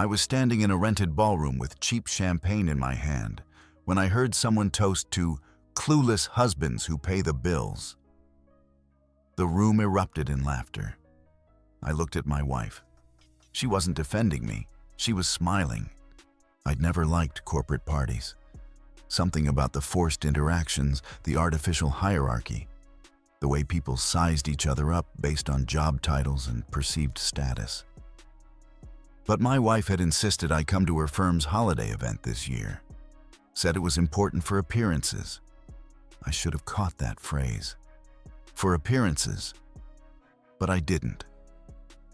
I was standing in a rented ballroom with cheap champagne in my hand when I heard someone toast to clueless husbands who pay the bills. The room erupted in laughter. I looked at my wife. She wasn't defending me. She was smiling. I'd never liked corporate parties. Something about the forced interactions, the artificial hierarchy, the way people sized each other up based on job titles and perceived status. But my wife had insisted I come to her firm's holiday event this year. Said it was important for appearances. I should have caught that phrase. For appearances. But I didn't.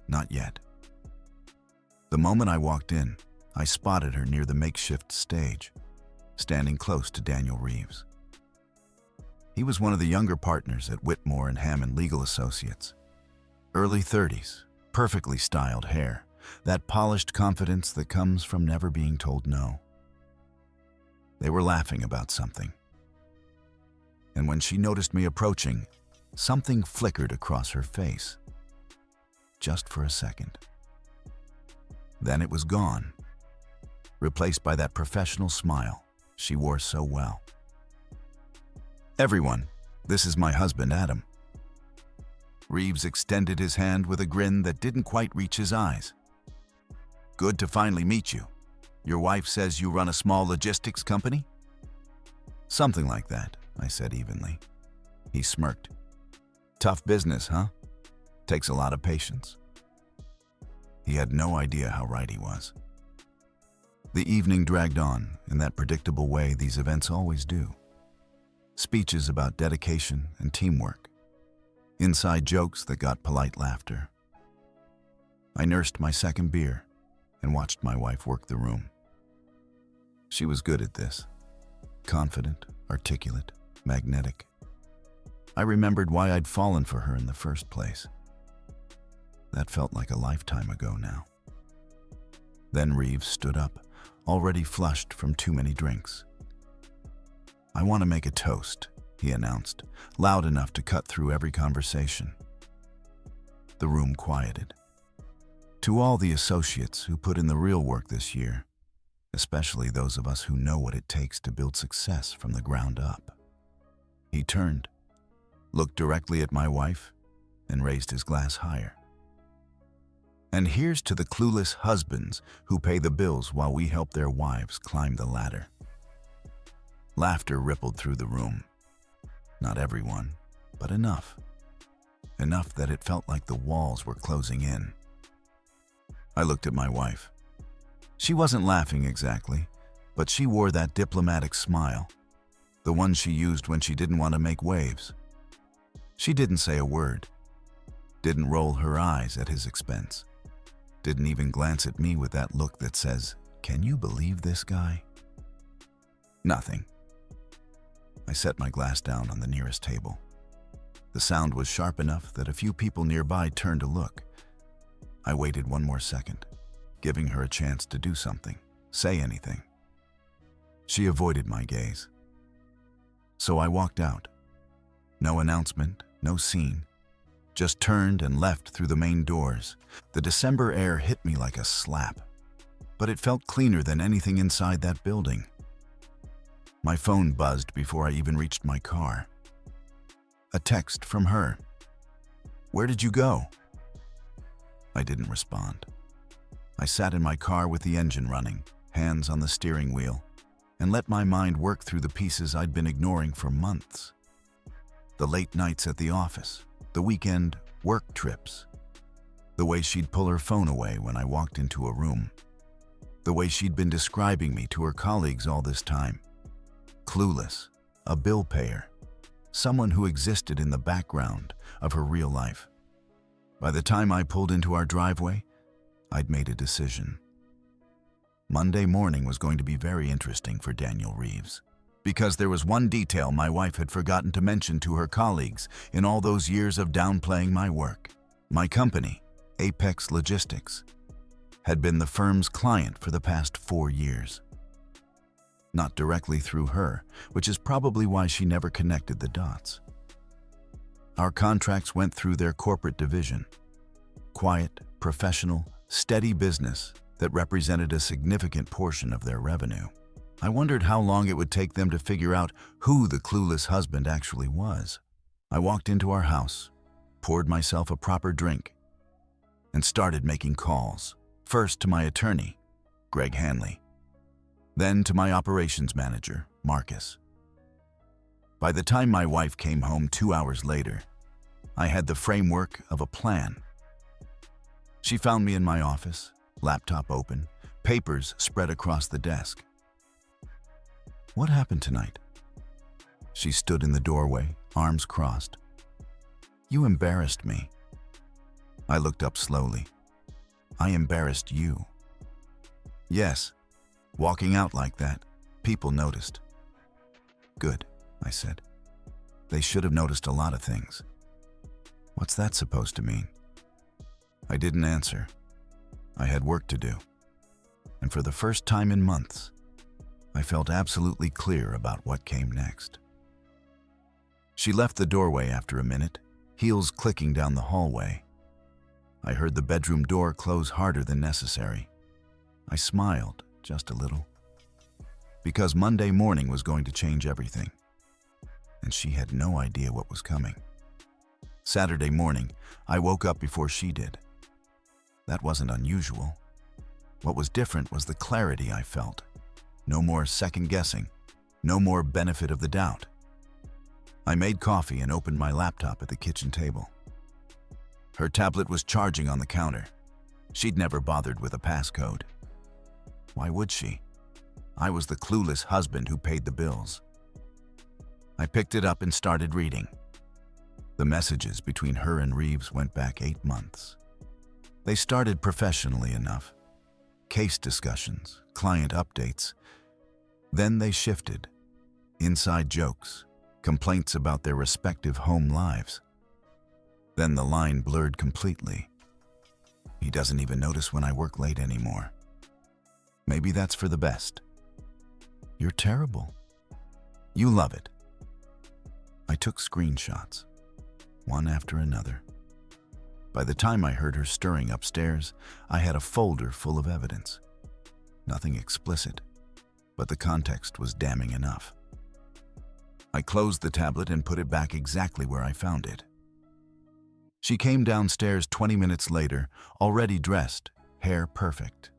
Not yet. The moment I walked in, I spotted her near the makeshift stage, standing close to Daniel Reeves. He was one of the younger partners at Whitmore and Hammond Legal Associates. Early 30s, perfectly styled hair, that polished confidence that comes from never being told no. They were laughing about something. And when she noticed me approaching, something flickered across her face. Just for a second. Then it was gone, replaced by that professional smile she wore so well. "Everyone, this is my husband, Adam." Reeves extended his hand with a grin that didn't quite reach his eyes. "Good to finally meet you. Your wife says you run a small logistics company?" "Something like that," I said evenly. He smirked. "Tough business, huh? Takes a lot of patience." He had no idea how right he was. The evening dragged on in that predictable way these events always do. Speeches about dedication and teamwork. Inside jokes that got polite laughter. I nursed my second beer and watched my wife work the room. She was good at this. Confident, articulate, magnetic. I remembered why I'd fallen for her in the first place. That felt like a lifetime ago now. Then Reeves stood up, already flushed from too many drinks. "I want to make a toast," he announced, loud enough to cut through every conversation. The room quieted. "To all the associates who put in the real work this year, especially those of us who know what it takes to build success from the ground up." He turned, looked directly at my wife, and raised his glass higher. "And here's to the clueless husbands who pay the bills while we help their wives climb the ladder." Laughter rippled through the room. Not everyone, but enough. Enough that it felt like the walls were closing in. I looked at my wife. She wasn't laughing exactly, but she wore that diplomatic smile, the one she used when she didn't want to make waves. She didn't say a word, didn't roll her eyes at his expense, didn't even glance at me with that look that says, "Can you believe this guy?" Nothing. I set my glass down on the nearest table. The sound was sharp enough that a few people nearby turned to look. I waited one more second, giving her a chance to do something, say anything. She avoided my gaze. So I walked out. No announcement, no scene. Just turned and left through the main doors. The December air hit me like a slap, but it felt cleaner than anything inside that building. My phone buzzed before I even reached my car. A text from her. "Where did you go?" I didn't respond. I sat in my car with the engine running, hands on the steering wheel, and let my mind work through the pieces I'd been ignoring for months. The late nights at the office, the weekend work trips, the way she'd pull her phone away when I walked into a room, the way she'd been describing me to her colleagues all this time. Clueless, a bill payer, someone who existed in the background of her real life. By the time I pulled into our driveway, I'd made a decision. Monday morning was going to be very interesting for Daniel Reeves, because there was one detail my wife had forgotten to mention to her colleagues in all those years of downplaying my work. My company, Apex Logistics, had been the firm's client for the past 4 years. Not directly through her, which is probably why she never connected the dots. Our contracts went through their corporate division. Quiet, professional, steady business that represented a significant portion of their revenue. I wondered how long it would take them to figure out who the clueless husband actually was. I walked into our house, poured myself a proper drink, and started making calls. First to my attorney, Greg Hanley, then to my operations manager, Marcus. By the time my wife came home 2 hours later, I had the framework of a plan. She found me in my office, laptop open, papers spread across the desk. "What happened tonight?" She stood in the doorway, arms crossed. "You embarrassed me." I looked up slowly. "I embarrassed you." "Yes, walking out like that, people noticed." "Good," I said. "They should have noticed a lot of things." "What's that supposed to mean?" I didn't answer. I had work to do. And for the first time in months, I felt absolutely clear about what came next. She left the doorway after a minute, heels clicking down the hallway. I heard the bedroom door close harder than necessary. I smiled just a little, because Monday morning was going to change everything, and she had no idea what was coming. Saturday morning, I woke up before she did. That wasn't unusual. What was different was the clarity I felt. No more second guessing, no more benefit of the doubt. I made coffee and opened my laptop at the kitchen table. Her tablet was charging on the counter. She'd never bothered with a passcode. Why would she? I was the clueless husband who paid the bills. I picked it up and started reading. The messages between her and Reeves went back 8 months. They started professionally enough. Case discussions, client updates. Then they shifted. Inside jokes, complaints about their respective home lives. Then the line blurred completely. He doesn't even notice when I work late anymore. Maybe that's for the best. You're terrible. You love it. I took screenshots, one after another. By the time I heard her stirring upstairs, I had a folder full of evidence. Nothing explicit, but the context was damning enough. I closed the tablet and put it back exactly where I found it. She came downstairs 20 minutes later, already dressed, hair perfect.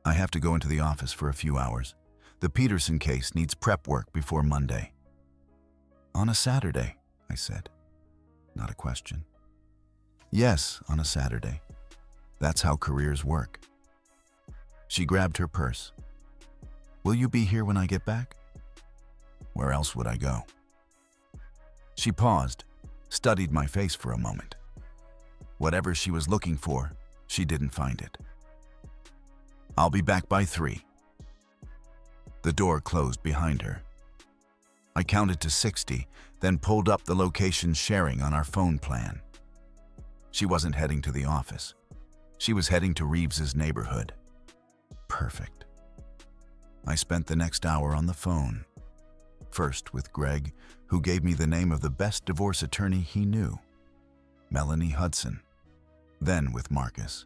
"I have to go into the office for a few hours. The Peterson case needs prep work before Monday." "On a Saturday," I said. Not a question. "Yes, on a Saturday. That's how careers work." She grabbed her purse. "Will you be here when I get back?" Where else would I go? She paused, studied my face for a moment. Whatever she was looking for, she didn't find it. "I'll be back by 3. The door closed behind her. I counted to 60, then pulled up the location sharing on our phone plan. She wasn't heading to the office. She was heading to Reeves's neighborhood. Perfect. I spent the next hour on the phone. First with Greg, who gave me the name of the best divorce attorney he knew, Melanie Hudson. Then with Marcus.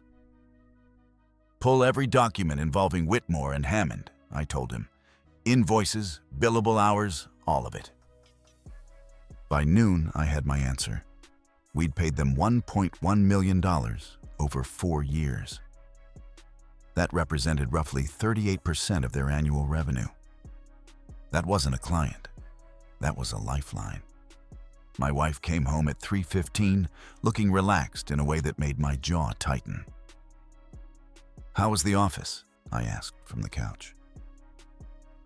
"Pull every document involving Whitmore and Hammond," I told him. "Invoices, billable hours, all of it." By noon, I had my answer. We'd paid them $1.1 million over 4 years. That represented roughly 38% of their annual revenue. That wasn't a client. That was a lifeline. My wife came home at 3:15, looking relaxed in a way that made my jaw tighten. "How was the office?" I asked from the couch.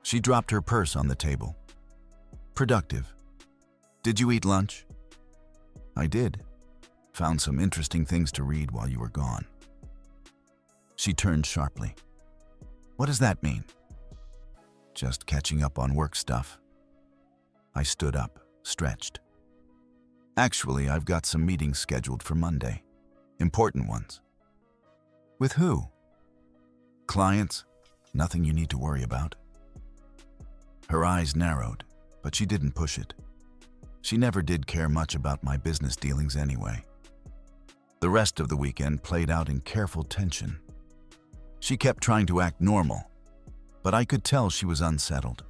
She dropped her purse on the table. "Productive. Did you eat lunch?" "I did. Found some interesting things to read while you were gone." She turned sharply. "What does that mean?" "Just catching up on work stuff." I stood up, stretched. "Actually, I've got some meetings scheduled for Monday. Important ones." "With who?" "Clients. Nothing you need to worry about." Her eyes narrowed, but she didn't push it. She never did care much about my business dealings anyway. The rest of the weekend played out in careful tension. She kept trying to act normal, but I could tell she was unsettled.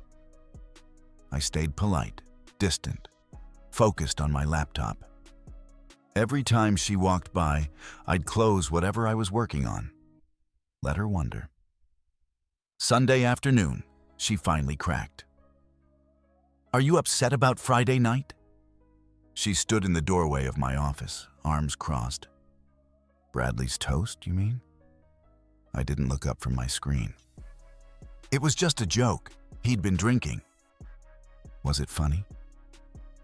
I stayed polite, distant, focused on my laptop. Every time she walked by, I'd close whatever I was working on. Let her wonder. Sunday afternoon, she finally cracked. "Are you upset about Friday night?" She stood in the doorway of my office, arms crossed. "Bradley's toast, you mean?" I didn't look up from my screen. "It was just a joke. He'd been drinking." "Was it funny?"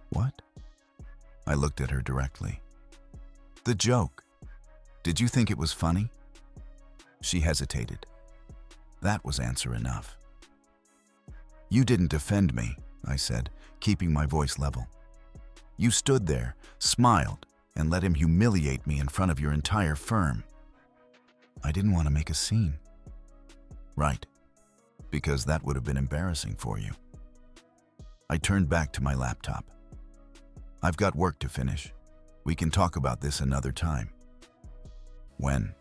"What?" I looked at her directly. "The joke. Did you think it was funny?" She hesitated. That was answer enough. "You didn't defend me," I said, keeping my voice level. "You stood there, smiled, and let him humiliate me in front of your entire firm." "I didn't want to make a scene." "Right, because that would have been embarrassing for you." I turned back to my laptop. "I've got work to finish. We can talk about this another time." "When?"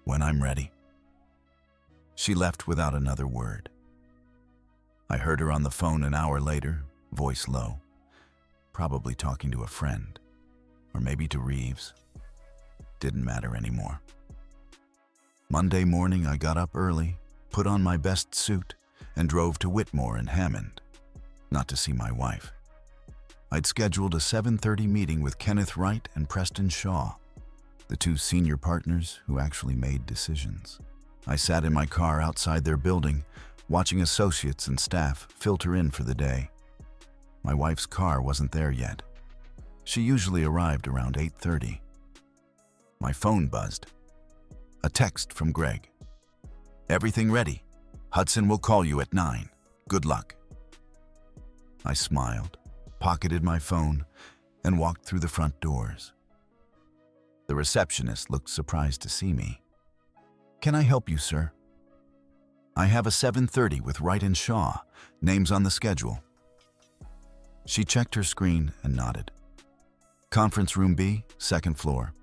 "When I'm ready." She left without another word. I heard her on the phone an hour later, voice low, probably talking to a friend, or maybe to Reeves. Didn't matter anymore. Monday morning, I got up early, put on my best suit, and drove to Whitmore in Hammond, not to see my wife. I'd scheduled a 7:30 meeting with Kenneth Wright and Preston Shaw, the two senior partners who actually made decisions. I sat in my car outside their building, watching associates and staff filter in for the day. My wife's car wasn't there yet. She usually arrived around 8:30. My phone buzzed. A text from Greg. "Everything ready. Hudson will call you at 9. Good luck." I smiled, pocketed my phone, and walked through the front doors. The receptionist looked surprised to see me. "Can I help you, sir?" "I have a 7:30 with Wright and Shaw. Names on the schedule." She checked her screen and nodded. "Conference room B, second floor."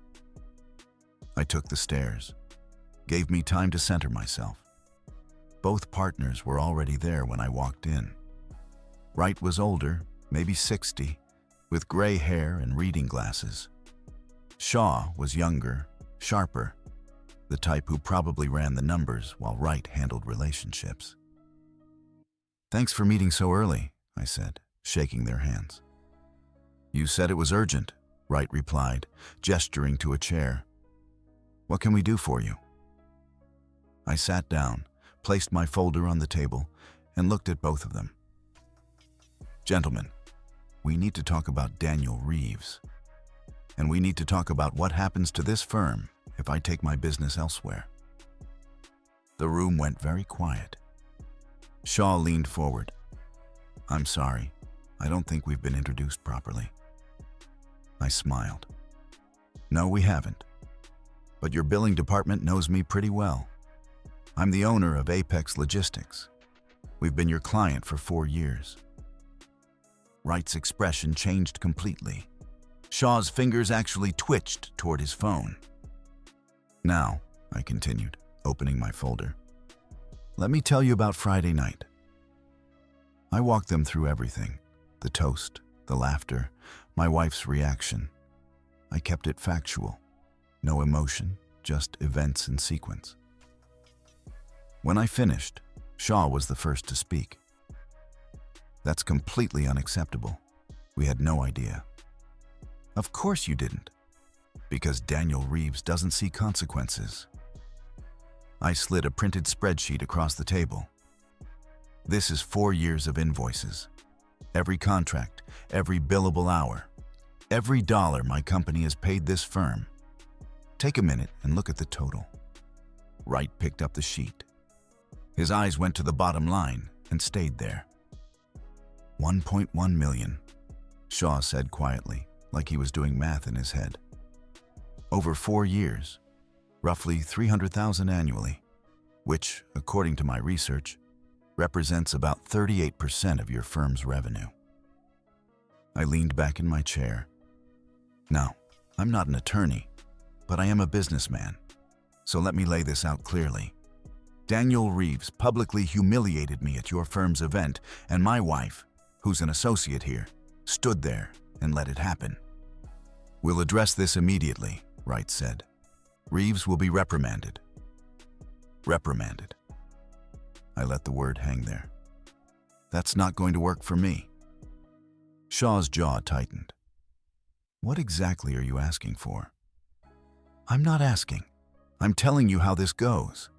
I took the stairs. Gave me time to center myself. Both partners were already there when I walked in. Wright was older, maybe 60, with gray hair and reading glasses. Shaw was younger, sharper, the type who probably ran the numbers while Wright handled relationships. "Thanks for meeting so early," I said, shaking their hands. "You said it was urgent," Wright replied, gesturing to a chair. "What can we do for you?" I sat down, placed my folder on the table, and looked at both of them. "Gentlemen, we need to talk about Daniel Reeves. And we need to talk about what happens to this firm if I take my business elsewhere." The room went very quiet. Shaw leaned forward. "I'm sorry. I don't think we've been introduced properly." I smiled. "No, we haven't. But your billing department knows me pretty well. I'm the owner of Apex Logistics. We've been your client for 4 years." Wright's expression changed completely. Shaw's fingers actually twitched toward his phone. "Now," I continued, opening my folder, "let me tell you about Friday night." I walked them through everything, the toast, the laughter, my wife's reaction. I kept it factual. No emotion, just events in sequence. When I finished, Shaw was the first to speak. "That's completely unacceptable. We had no idea." "Of course you didn't. Because Daniel Reeves doesn't see consequences." I slid a printed spreadsheet across the table. "This is 4 years of invoices. Every contract, every billable hour, every dollar my company has paid this firm. Take a minute and look at the total." Wright picked up the sheet. His eyes went to the bottom line and stayed there. 1.1 million, Shaw said quietly, like he was doing math in his head. "Over 4 years, roughly 300,000 annually, which, according to my research, represents about 38% of your firm's revenue." I leaned back in my chair. "Now, I'm not an attorney, but I am a businessman, so let me lay this out clearly. Daniel Reeves publicly humiliated me at your firm's event, and my wife, who's an associate here, stood there and let it happen. We'll address this immediately, Wright said. Reeves will be reprimanded. Reprimanded. I let the word hang there. That's not going to work for me. Shaw's jaw tightened. What exactly are you asking for? I'm not asking. I'm telling you how this goes.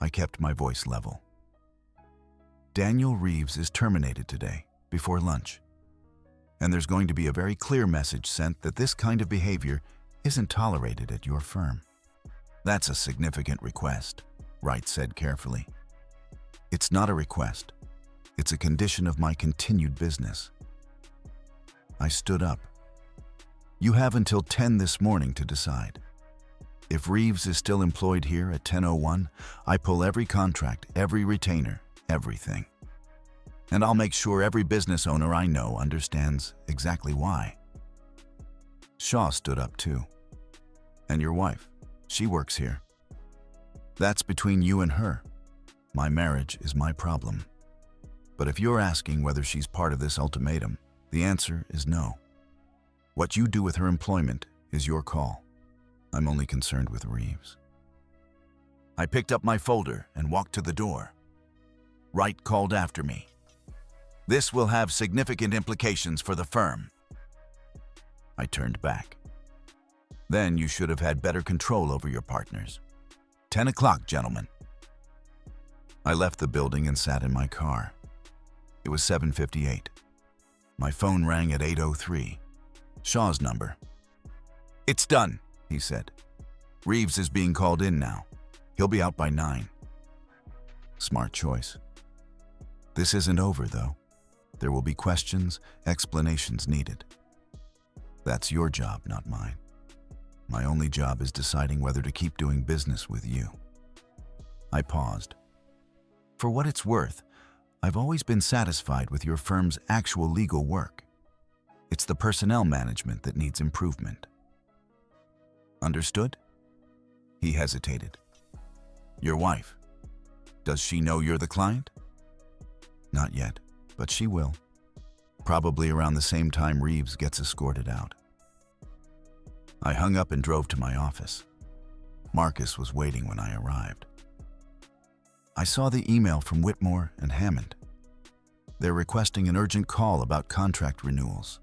I kept my voice level. Daniel Reeves is terminated today, before lunch. And there's going to be a very clear message sent that this kind of behavior isn't tolerated at your firm. That's a significant request, Wright said carefully. It's not a request. It's a condition of my continued business. I stood up. You have until 10 this morning to decide. If Reeves is still employed here at 10:01, I pull every contract, every retainer, everything. And I'll make sure every business owner I know understands exactly why. Shaw stood up too. And your wife, she works here. That's between you and her. My marriage is my problem. But if you're asking whether she's part of this ultimatum, the answer is no. What you do with her employment is your call. I'm only concerned with Reeves. I picked up my folder and walked to the door. Wright called after me. This will have significant implications for the firm. I turned back. Then you should have had better control over your partners. 10 o'clock, gentlemen. I left the building and sat in my car. It was 7:58. My phone rang at 8:03. Shaw's number. It's done, he said. Reeves is being called in now. He'll be out by 9. Smart choice. This isn't over, though. There will be questions, explanations needed. That's your job, not mine. My only job is deciding whether to keep doing business with you. I paused. For what it's worth, I've always been satisfied with your firm's actual legal work. It's the personnel management that needs improvement. Understood? He hesitated. Your wife, does she know you're the client? Not yet, but she will. Probably around the same time Reeves gets escorted out. I hung up and drove to my office. Marcus was waiting when I arrived. I saw the email from Whitmore and Hammond. They're requesting an urgent call about contract renewals.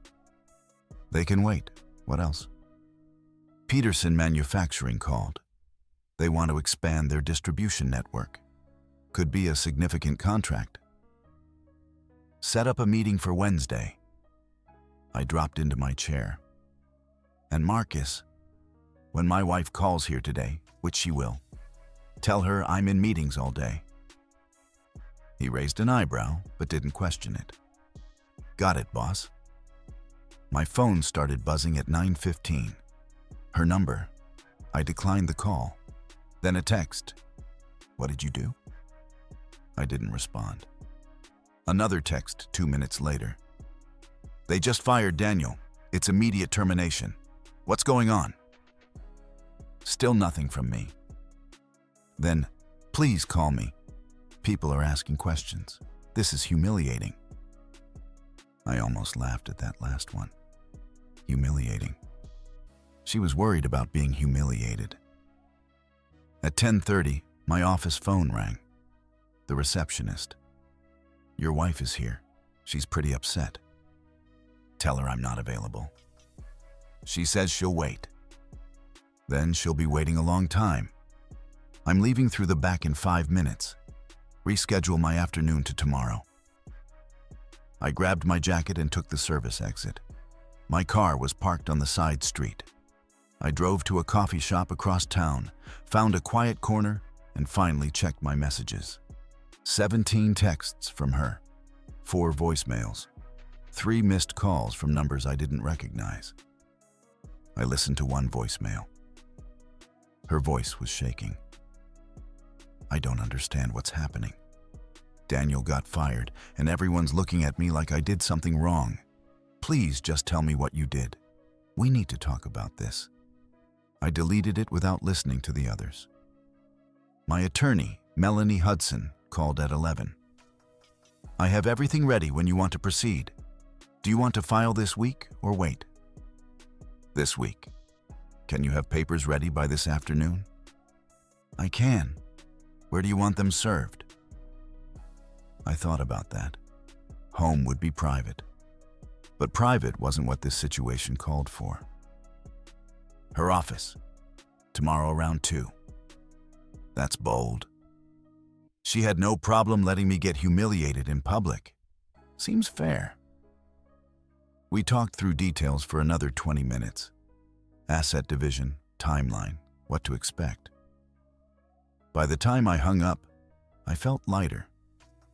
They can wait. What else? Peterson Manufacturing called. They want to expand their distribution network. Could be a significant contract. Set up a meeting for Wednesday. I dropped into my chair. And Marcus, when my wife calls here today, which she will, tell her I'm in meetings all day. He raised an eyebrow, but didn't question it. Got it, boss. My phone started buzzing at 9:15. Her number. I declined the call. Then a text. What did you do? I didn't respond. Another text 2 minutes later. They just fired Daniel. It's immediate termination. What's going on? Still nothing from me. Then, please call me. People are asking questions. This is humiliating. I almost laughed at that last one. Humiliating. She was worried about being humiliated. At 10:30, my office phone rang. The receptionist. Your wife is here. She's pretty upset. Tell her I'm not available. She says she'll wait. Then she'll be waiting a long time. I'm leaving through the back in 5 minutes. Reschedule my afternoon to tomorrow. I grabbed my jacket and took the service exit. My car was parked on the side street. I drove to a coffee shop across town, found a quiet corner, and finally checked my messages. 17 texts from her, 4 voicemails, 3 missed calls from numbers I didn't recognize. I listened to one voicemail. Her voice was shaking. I don't understand what's happening. Daniel got fired, and everyone's looking at me like I did something wrong. Please just tell me what you did. We need to talk about this. I deleted it without listening to the others. My attorney, Melanie Hudson, called at 11. I have everything ready when you want to proceed. Do you want to file this week or wait? This week. Can you have papers ready by this afternoon? I can. Where do you want them served? I thought about that. Home would be private. But private wasn't what this situation called for. Her office. Tomorrow around 2. That's bold. She had no problem letting me get humiliated in public. Seems fair. We talked through details for another 20 minutes. Asset division, timeline, what to expect. By the time I hung up, I felt lighter,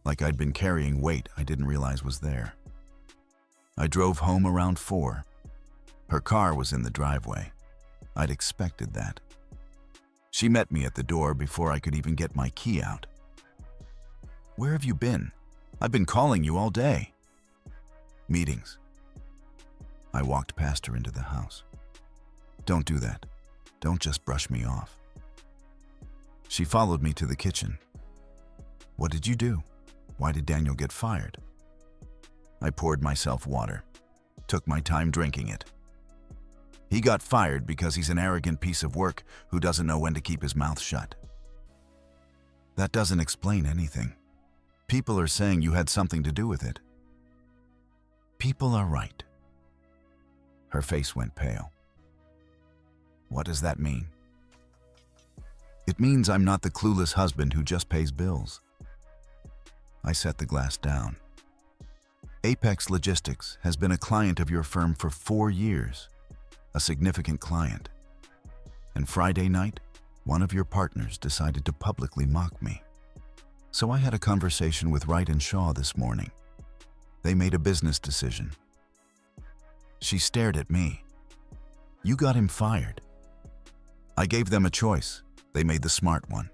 like I'd been carrying weight I didn't realize was there. I drove home around 4. Her car was in the driveway. I'd expected that. She met me at the door before I could even get my key out. Where have you been? I've been calling you all day. Meetings. I walked past her into the house. Don't do that. Don't just brush me off. She followed me to the kitchen. What did you do? Why did Daniel get fired? I poured myself water. Took my time drinking it. He got fired because he's an arrogant piece of work who doesn't know when to keep his mouth shut. That doesn't explain anything. People are saying you had something to do with it. People are right. Her face went pale. What does that mean? It means I'm not the clueless husband who just pays bills. I set the glass down. Apex Logistics has been a client of your firm for 4 years, a significant client. And Friday night, one of your partners decided to publicly mock me. So I had a conversation with Wright and Shaw this morning. They made a business decision. She stared at me. You got him fired. I gave them a choice. They made the smart one.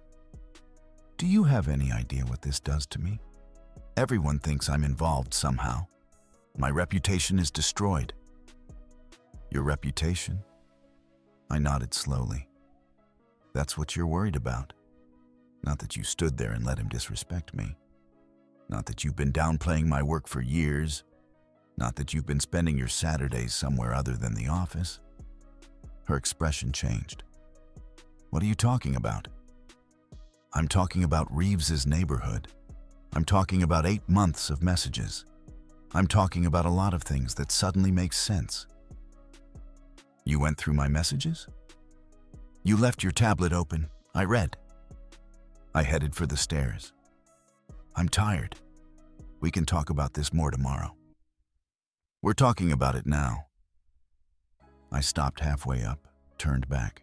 Do you have any idea what this does to me? Everyone thinks I'm involved somehow. My reputation is destroyed. Your reputation? I nodded slowly. That's what you're worried about. Not that you stood there and let him disrespect me. Not that you've been downplaying my work for years. Not that you've been spending your Saturdays somewhere other than the office. Her expression changed. What are you talking about? I'm talking about Reeves's neighborhood. I'm talking about 8 months of messages. I'm talking about a lot of things that suddenly make sense. You went through my messages? You left your tablet open. I read. I headed for the stairs. I'm tired. We can talk about this more tomorrow. We're talking about it now. I stopped halfway up, turned back.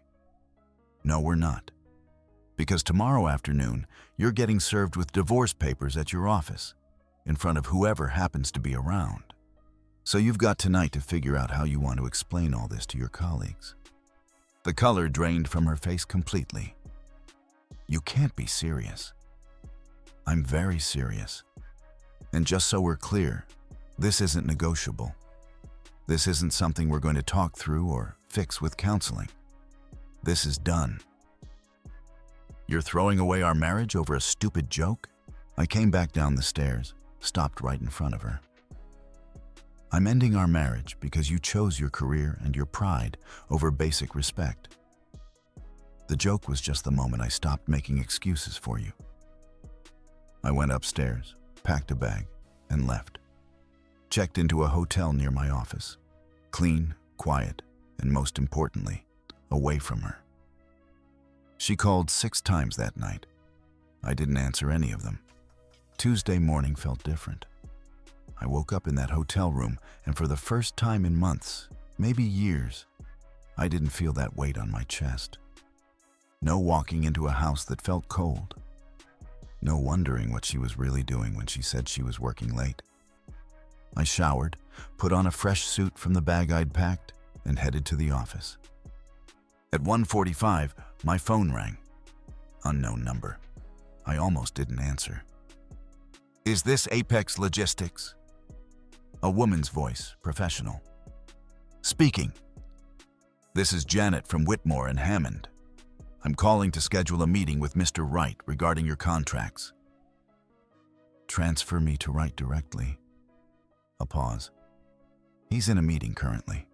No, we're not. Because tomorrow afternoon, you're getting served with divorce papers at your office, in front of whoever happens to be around. So you've got tonight to figure out how you want to explain all this to your colleagues. The color drained from her face completely. You can't be serious. I'm very serious. And just so we're clear, this isn't negotiable. This isn't something we're going to talk through or fix with counseling. This is done. You're throwing away our marriage over a stupid joke? I came back down the stairs, stopped right in front of her. I'm ending our marriage because you chose your career and your pride over basic respect. The joke was just the moment I stopped making excuses for you. I went upstairs, packed a bag, and left. Checked into a hotel near my office. Clean, quiet, and most importantly, away from her. She called 6 times that night. I didn't answer any of them. Tuesday morning felt different. I woke up in that hotel room, and for the first time in months, maybe years, I didn't feel that weight on my chest. No walking into a house that felt cold. No wondering what she was really doing when she said she was working late. I showered, put on a fresh suit from the bag I'd packed, and headed to the office. At 1:45, my phone rang. Unknown number. I almost didn't answer. Is this Apex Logistics? A woman's voice, professional. Speaking. This is Janet from Whitmore and Hammond. I'm calling to schedule a meeting with Mr. Wright regarding your contracts. Transfer me to Wright directly. A pause. He's in a meeting currently.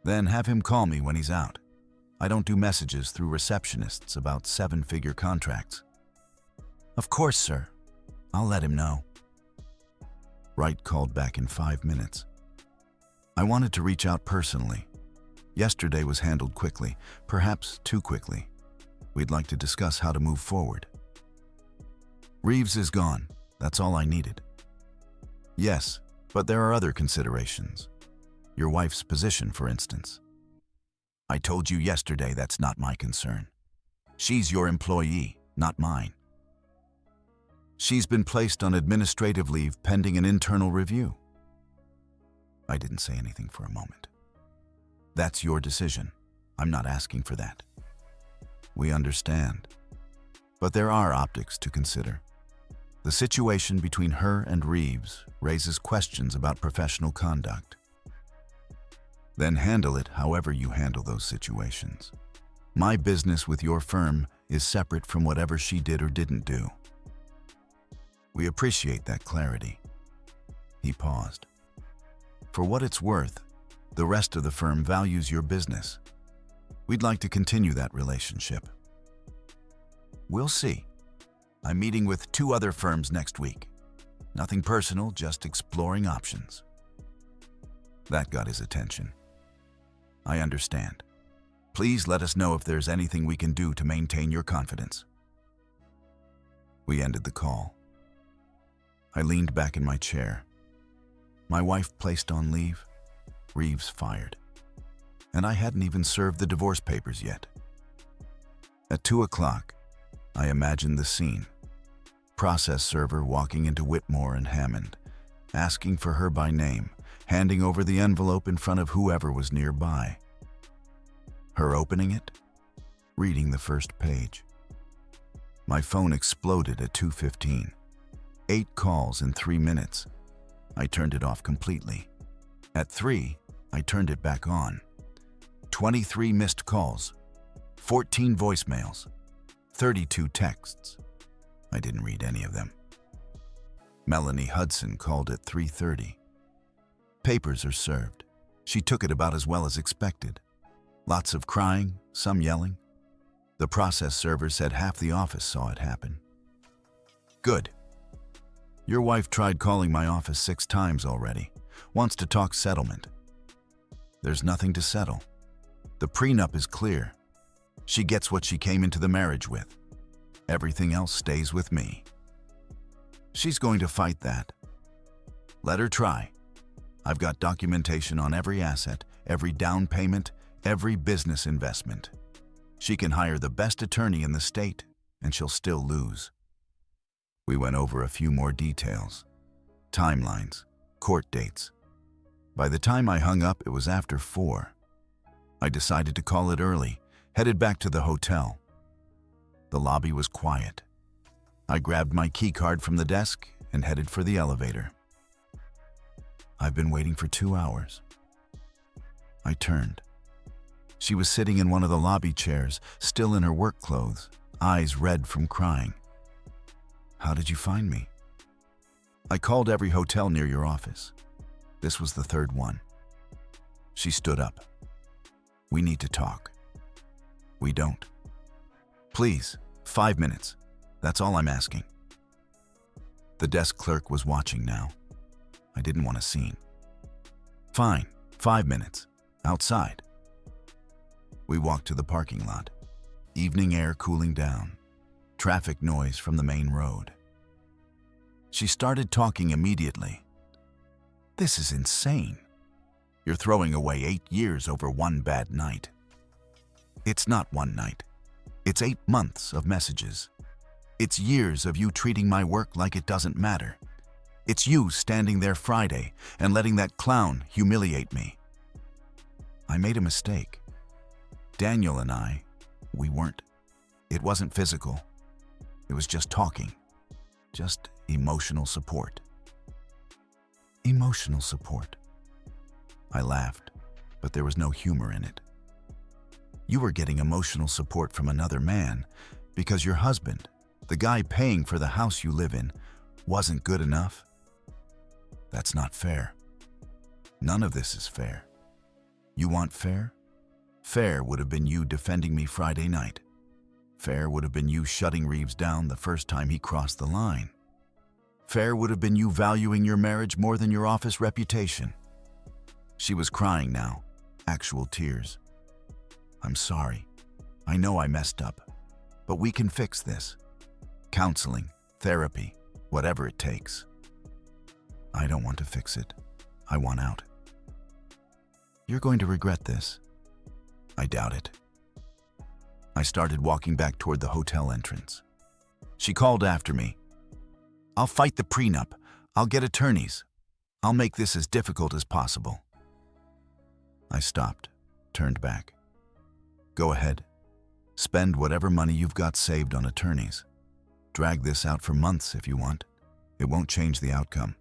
Then have him call me when he's out. I don't do messages through receptionists about 7-figure contracts. Of course, sir. I'll let him know. Wright called back in 5 minutes. I wanted to reach out personally. Yesterday was handled quickly, perhaps too quickly. We'd like to discuss how to move forward. Reeves is gone. That's all I needed. Yes, but there are other considerations. Your wife's position, for instance. I told you yesterday that's not my concern. She's your employee, not mine. She's been placed on administrative leave pending an internal review. I didn't say anything for a moment. That's your decision. I'm not asking for that. We understand. But there are optics to consider. The situation between her and Reeves raises questions about professional conduct. Then handle it however you handle those situations. My business with your firm is separate from whatever she did or didn't do. We appreciate that clarity. He paused. For what it's worth, the rest of the firm values your business. We'd like to continue that relationship. We'll see. I'm meeting with 2 other firms next week. Nothing personal, just exploring options. That got his attention. I understand. Please let us know if there's anything we can do to maintain your confidence. We ended the call. I leaned back in my chair. My wife placed on leave, Reeves fired. And I hadn't even served the divorce papers yet. At 2 o'clock, I imagined the scene. Process server walking into Whitmore and Hammond, asking for her by name, handing over the envelope in front of whoever was nearby. Her opening it, reading the first page. My phone exploded at 2:15. 8 calls in 3 minutes. I turned it off completely. At 3, I turned it back on. 23 missed calls, 14 voicemails, 32 texts. I didn't read any of them. Melanie Hudson called at 3:30. Papers are served. She took it about as well as expected. Lots of crying, some yelling. The process server said half the office saw it happen. Good. Your wife tried calling my office 6 times already. Wants to talk settlement. There's nothing to settle. The prenup is clear. She gets what she came into the marriage with. Everything else stays with me. She's going to fight that. Let her try. I've got documentation on every asset, every down payment, every business investment. She can hire the best attorney in the state, and she'll still lose. We went over a few more details. Timelines, court dates. By the time I hung up, it was after 4. I decided to call it early, headed back to the hotel. The lobby was quiet. I grabbed my key card from the desk and headed for the elevator. I've been waiting for 2 hours. I turned. She was sitting in one of the lobby chairs, still in her work clothes, eyes red from crying. How did you find me? I called every hotel near your office. This was the 3rd one. She stood up. We need to talk. We don't. Please, 5 minutes. That's all I'm asking. The desk clerk was watching now. I didn't want a scene. Fine, 5 minutes. Outside. We walked to the parking lot. Evening air cooling down. Traffic noise from the main road. She started talking immediately. This is insane. You're throwing away 8 years over one bad night. It's not one night. It's 8 months of messages. It's years of you treating my work like it doesn't matter. It's you standing there Friday and letting that clown humiliate me. I made a mistake. Daniel and we weren't. It wasn't physical. It was just talking. Just emotional support. Emotional support. I laughed, but there was no humor in it. You were getting emotional support from another man because your husband, the guy paying for the house you live in, wasn't good enough? That's not fair. None of this is fair. You want fair? Fair would have been you defending me Friday night. Fair would have been you shutting Reeves down the first time he crossed the line. Fair would have been you valuing your marriage more than your office reputation. She was crying now, actual tears. I'm sorry. I know I messed up, but we can fix this. Counseling, therapy, whatever it takes. I don't want to fix it. I want out. You're going to regret this. I doubt it. I started walking back toward the hotel entrance. She called after me. I'll fight the prenup. I'll get attorneys. I'll make this as difficult as possible. I stopped, turned back. Go ahead. Spend whatever money you've got saved on attorneys. Drag this out for months if you want. It won't change the outcome.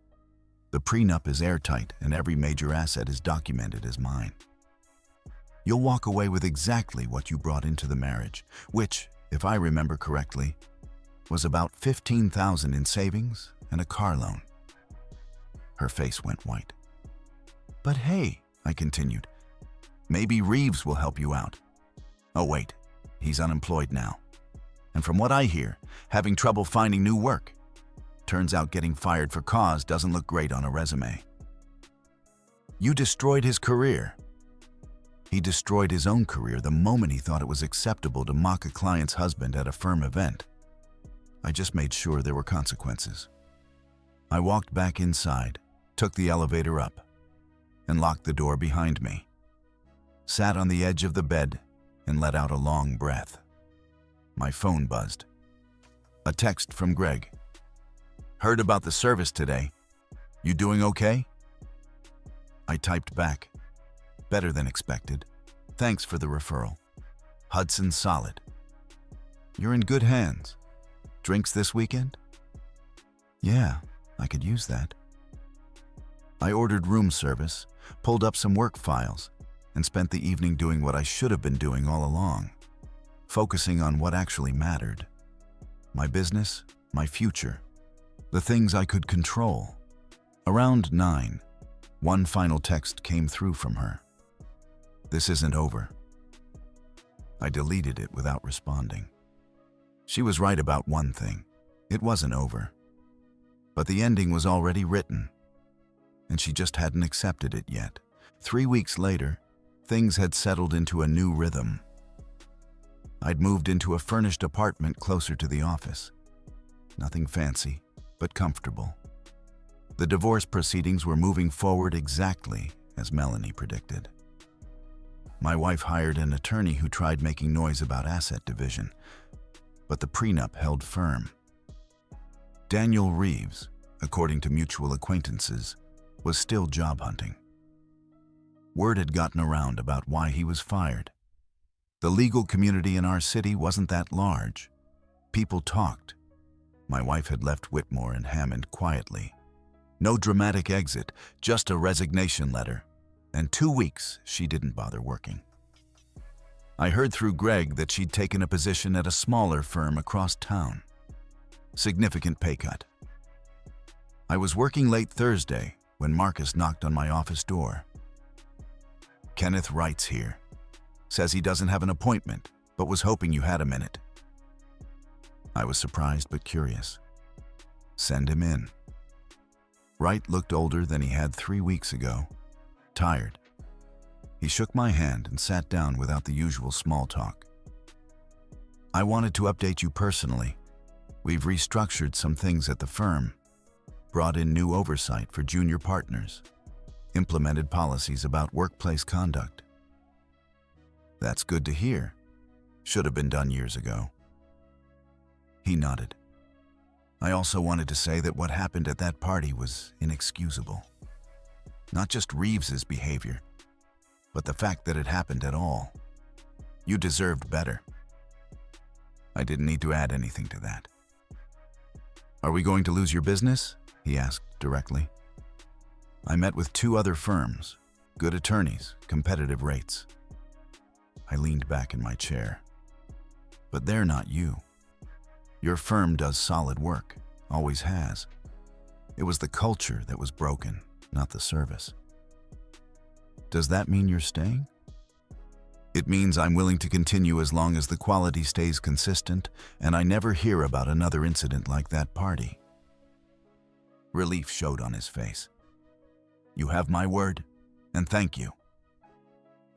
The prenup is airtight and every major asset is documented as mine. You'll walk away with exactly what you brought into the marriage, which, if I remember correctly, was about $15,000 in savings and a car loan. Her face went white. But hey, I continued, maybe Reeves will help you out. Oh wait, he's unemployed now. And from what I hear, having trouble finding new work. Turns out getting fired for cause doesn't look great on a resume. You destroyed his career. He destroyed his own career the moment he thought it was acceptable to mock a client's husband at a firm event. I just made sure there were consequences. I walked back inside, took the elevator up, and locked the door behind me. Sat on the edge of the bed and let out a long breath. My phone buzzed. A text from Greg. Heard about the service today. You doing okay? I typed back. Better than expected. Thanks for the referral. Hudson's solid. You're in good hands. Drinks this weekend? Yeah, I could use that. I ordered room service, pulled up some work files, and spent the evening doing what I should have been doing all along, focusing on what actually mattered. My business, my future, the things I could control. Around 9, one final text came through from her. This isn't over. I deleted it without responding. She was right about one thing. It wasn't over. But the ending was already written, and she just hadn't accepted it yet. 3 weeks later, things had settled into a new rhythm. I'd moved into a furnished apartment closer to the office. Nothing fancy, but comfortable. The divorce proceedings were moving forward exactly as Melanie predicted. My wife hired an attorney who tried making noise about asset division, but the prenup held firm. Daniel Reeves, according to mutual acquaintances, was still job hunting. Word had gotten around about why he was fired. The legal community in our city wasn't that large. People talked. My wife had left Whitmore and Hammond quietly. No dramatic exit, just a resignation letter. And 2 weeks she didn't bother working. I heard through Greg that she'd taken a position at a smaller firm across town. Significant pay cut. I was working late Thursday when Marcus knocked on my office door. Kenneth writes here. Says he doesn't have an appointment, but was hoping you had a minute. I was surprised but curious. Send him in. Wright looked older than he had 3 weeks ago. Tired. He shook my hand and sat down without the usual small talk. I wanted to update you personally. We've restructured some things at the firm, brought in new oversight for junior partners, implemented policies about workplace conduct. That's good to hear. Should have been done years ago. He nodded. I also wanted to say that what happened at that party was inexcusable. Not just Reeves's behavior, but the fact that it happened at all. You deserved better. I didn't need to add anything to that. Are we going to lose your business? He asked directly. I met with 2 other firms, good attorneys, competitive rates. I leaned back in my chair. But they're not you. Your firm does solid work, always has. It was the culture that was broken, not the service. Does that mean you're staying? It means I'm willing to continue as long as the quality stays consistent and I never hear about another incident like that party. Relief showed on his face. You have my word, and thank you.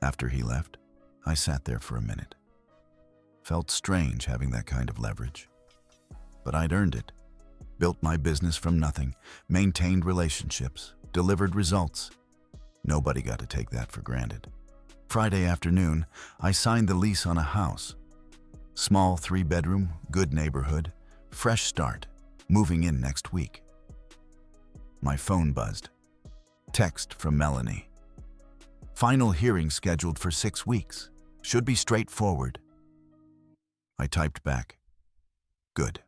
After he left, I sat there for a minute. Felt strange having that kind of leverage. But I'd earned it. Built my business from nothing, maintained relationships, delivered results. Nobody got to take that for granted. Friday afternoon, I signed the lease on a house. Small 3-bedroom, good neighborhood, fresh start, moving in next week. My phone buzzed. Text from Melanie. Final hearing scheduled for 6 weeks. Should be straightforward. I typed back. Good.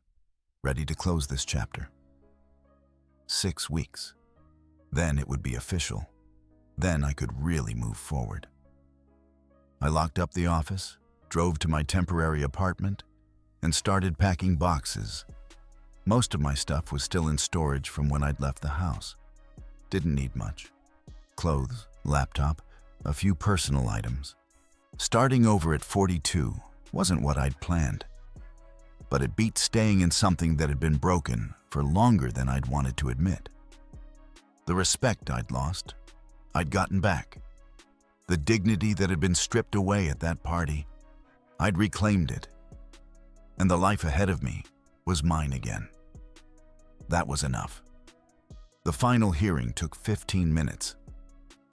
Ready to close this chapter. 6 weeks. Then it would be official. Then I could really move forward. I locked up the office, drove to my temporary apartment, and started packing boxes. Most of my stuff was still in storage from when I'd left the house. Didn't need much. Clothes, laptop, a few personal items. Starting over at 42 wasn't what I'd planned. But it beat staying in something that had been broken for longer than I'd wanted to admit. The respect I'd lost, I'd gotten back. The dignity that had been stripped away at that party, I'd reclaimed it. And the life ahead of me was mine again. That was enough. The final hearing took 15 minutes.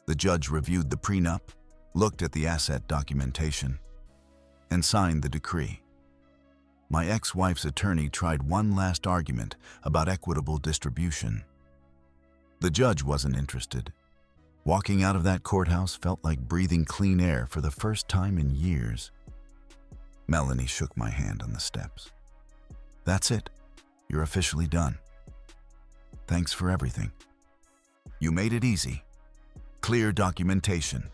The judge reviewed the prenup, looked at the asset documentation, and signed the decree. My ex-wife's attorney tried one last argument about equitable distribution. The judge wasn't interested. Walking out of that courthouse felt like breathing clean air for the first time in years. Melanie shook my hand on the steps. That's it. You're officially done. Thanks for everything. You made it easy. Clear documentation.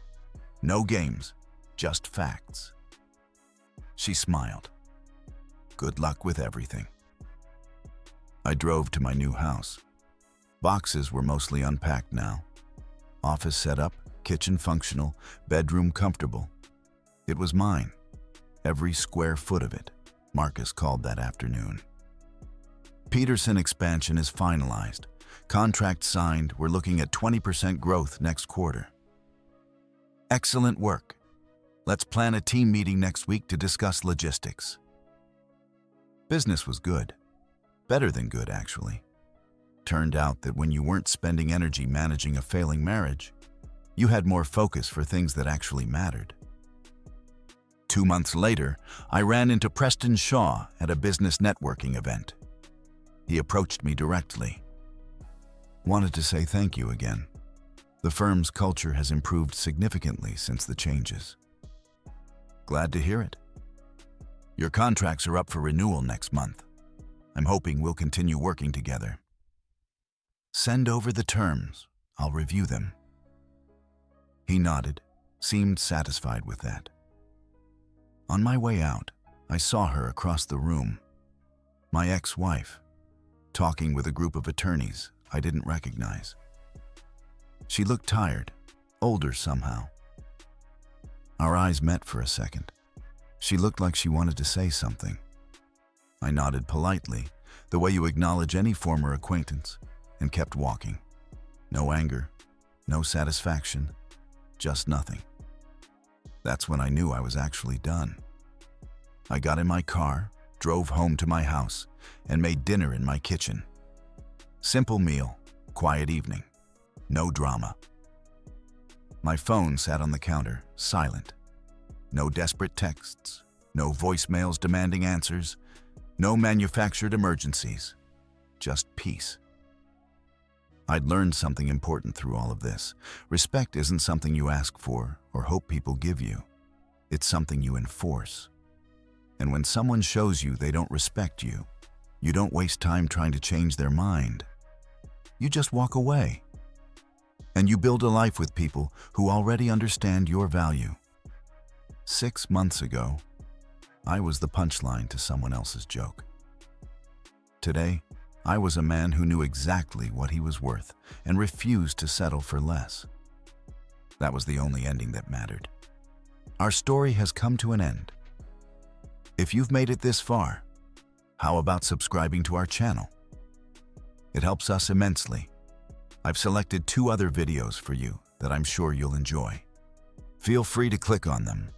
No games, just facts. She smiled. Good luck with everything. I drove to my new house. Boxes were mostly unpacked now. Office set up, kitchen functional, bedroom comfortable. It was mine. Every square foot of it, Marcus called that afternoon. Peterson expansion is finalized. Contract signed, we're looking at 20% growth next quarter. Excellent work. Let's plan a team meeting next week to discuss logistics. Business was good. Better than good, actually. Turned out that when you weren't spending energy managing a failing marriage, you had more focus for things that actually mattered. 2 months later, I ran into Preston Shaw at a business networking event. He approached me directly. Wanted to say thank you again. The firm's culture has improved significantly since the changes. Glad to hear it. Your contracts are up for renewal next month. I'm hoping we'll continue working together. Send over the terms. I'll review them. He nodded, seemed satisfied with that. On my way out, I saw her across the room. My ex-wife, talking with a group of attorneys I didn't recognize. She looked tired, older somehow. Our eyes met for a second. She looked like she wanted to say something. I nodded politely, the way you acknowledge any former acquaintance, and kept walking. No anger, no satisfaction, just nothing. That's when I knew I was actually done. I got in my car, drove home to my house, and made dinner in my kitchen. Simple meal, quiet evening, no drama. My phone sat on the counter, silent. No desperate texts, no voicemails demanding answers, no manufactured emergencies, just peace. I'd learned something important through all of this. Respect isn't something you ask for or hope people give you. It's something you enforce. And when someone shows you they don't respect you, you don't waste time trying to change their mind. You just walk away. And you build a life with people who already understand your value. 6 months ago, I was the punchline to someone else's joke. Today, I was a man who knew exactly what he was worth and refused to settle for less. That was the only ending that mattered. Our story has come to an end. If you've made it this far, how about subscribing to our channel? It helps us immensely. I've selected 2 other videos for you that I'm sure you'll enjoy. Feel free to click on them.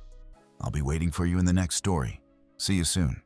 I'll be waiting for you in the next story. See you soon.